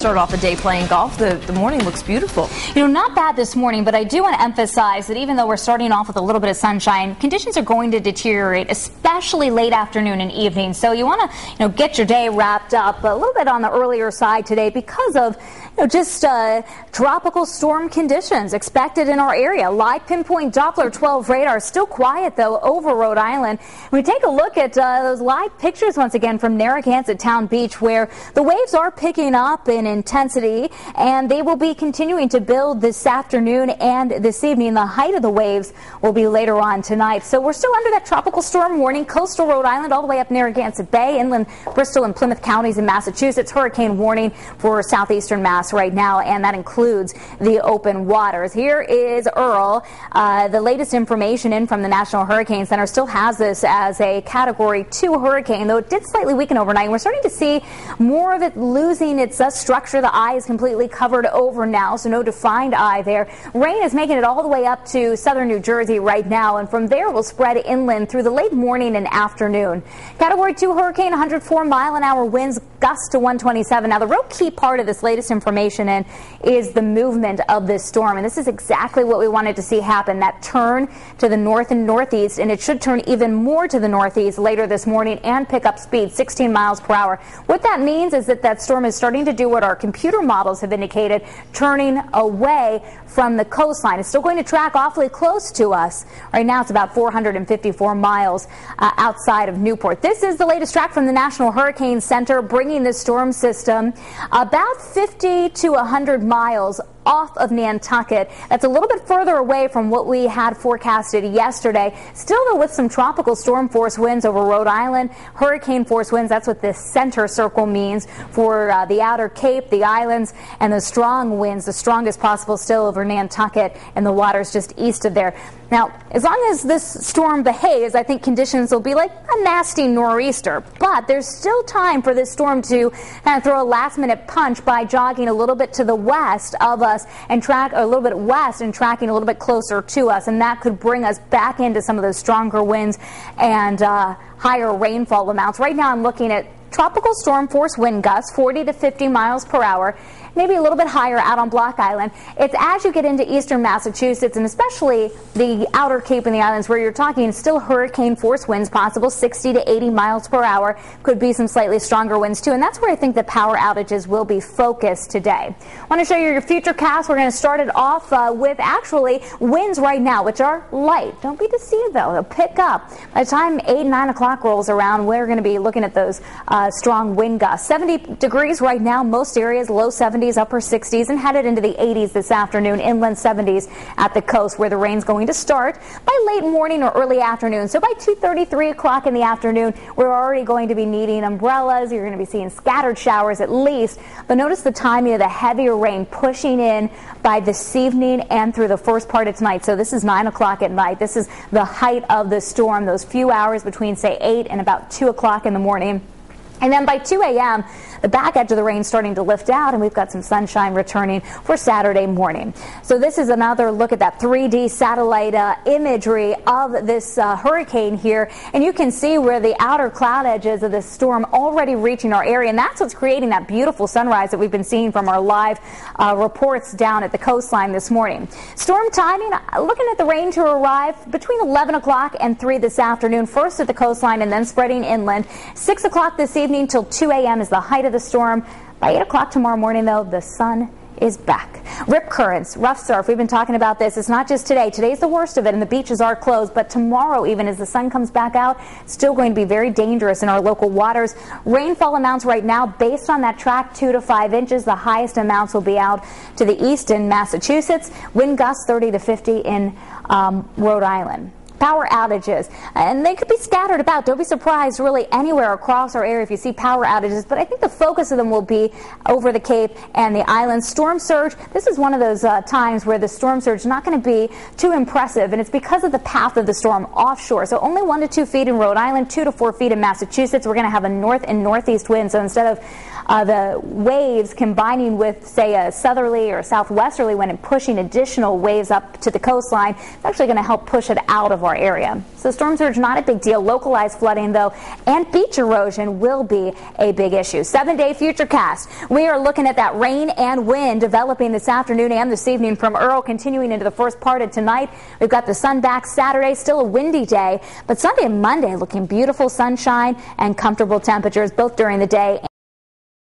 start off a day playing golf. The morning looks beautiful. You know, not bad this morning, but I do want to emphasize that even though we're starting off with a little bit of sunshine, conditions are going to deteriorate, especially late afternoon and evening. So you want to, get your day wrapped up a little bit on the earlier side today because of just tropical storm conditions expected in our area. Live pinpoint Doppler 12 radar still quiet though over Rhode Island. We take a look at those live pictures once again from Narragansett Town Beach, where the waves are picking up in intensity and they will be continuing to build this afternoon and this evening. The height of the waves will be later on tonight. So we're still under that tropical storm warning. Coastal Rhode Island all the way up Narragansett Bay, inland Bristol and Plymouth counties in Massachusetts. Hurricane warning for southeastern Mass right now, and that includes the open waters. Here is Earl. The latest information in from the National Hurricane Center still has this as a Category 2 hurricane, though it did slightly weaken overnight. We're starting to see more of it losing its structure. The eye is completely covered over now, so no defined eye there. Rain is making it all the way up to southern New Jersey right now, and from there will spread inland through the late morning and afternoon. Category 2 hurricane, 104-mile-an-hour winds, gusts to 127. Now, the real key part of this latest information is the movement of this storm, and this is exactly what we wanted to see happen, that turn to the north and northeast, and it should turn even more to the northeast later this morning and pick up speed 16 miles per hour. What that means is that storm is starting to do what our computer models have indicated, turning away from the coastline. It's still going to track awfully close to us. Right now it's about 454 miles outside of Newport. This is the latest track from the National Hurricane Center, bringing this storm system about 50 to 100 miles off of Nantucket. That's a little bit further away from what we had forecasted yesterday. Still, though, with some tropical storm force winds over Rhode Island, hurricane force winds. That's what this center circle means for the outer Cape, the islands, and the strong winds, the strongest possible still over Nantucket and the waters just east of there. Now, as long as this storm behaves, I think conditions will be like a nasty nor'easter. But there's still time for this storm to kind of throw a last-minute punch by jogging a little bit to the west of us and track a little bit west and tracking a little bit closer to us. And that could bring us back into some of those stronger winds and higher rainfall amounts. Right now I'm looking at tropical storm force wind gusts, 40 to 50 miles per hour. Maybe a little bit higher out on Block Island. It's as you get into eastern Massachusetts and especially the outer Cape and the islands where you're talking still hurricane force winds possible, 60 to 80 miles per hour. Could be some slightly stronger winds too, and that's where I think the power outages will be focused today. I want to show you your Futurecast. We're going to start it off with actually winds right now, which are light. Don't be deceived though, they'll pick up. By the time 8, 9 o'clock rolls around, we're going to be looking at those strong wind gusts. 70 degrees right now, most areas, low 70s, upper 60s, and headed into the 80s this afternoon, inland 70s at the coast where the rain's going to start by late morning or early afternoon. So by 2:30, 3 o'clock in the afternoon, we're already going to be needing umbrellas. You're going to be seeing scattered showers at least. But notice the timing of the heavier rain pushing in by this evening and through the first part of tonight. So this is 9 o'clock at night. This is the height of the storm, those few hours between, say, 8 and about 2 o'clock in the morning. And then by 2 a.m., the back edge of the rain starting to lift out, and we've got some sunshine returning for Saturday morning. So this is another look at that 3D satellite imagery of this hurricane here. And you can see where the outer cloud edges of this storm already reaching our area. And that's what's creating that beautiful sunrise that we've been seeing from our live reports down at the coastline this morning. Storm timing, looking at the rain to arrive between 11 o'clock and 3 this afternoon, first at the coastline and then spreading inland. 6 o'clock this evening till 2 a.m. is the height of the storm. By 8 o'clock tomorrow morning, though, the sun is back. Rip currents, rough surf, we've been talking about this. It's not just today. Today's the worst of it, and the beaches are closed. But tomorrow, even as the sun comes back out, it's still going to be very dangerous in our local waters. Rainfall amounts right now, based on that track, 2 to 5 inches. The highest amounts will be out to the east in Massachusetts. Wind gusts 30 to 50 in Rhode Island. Power outages, and they could be scattered about. Don't be surprised really anywhere across our area if you see power outages, but I think the focus of them will be over the Cape and the islands. Storm surge, this is one of those times where the storm surge is not going to be too impressive, and it's because of the path of the storm offshore. So only 1 to 2 feet in Rhode Island, 2 to 4 feet in Massachusetts. We're going to have a north and northeast wind, so instead of The waves combining with, say, a southerly or southwesterly wind and pushing additional waves up to the coastline, it's actually going to help push it out of our area. So storm surge, not a big deal. Localized flooding, though, and beach erosion will be a big issue. 7-day Futurecast. We are looking at that rain and wind developing this afternoon and this evening from Earl, continuing into the first part of tonight. We've got the sun back Saturday, still a windy day, but Sunday and Monday looking beautiful sunshine and comfortable temperatures both during the day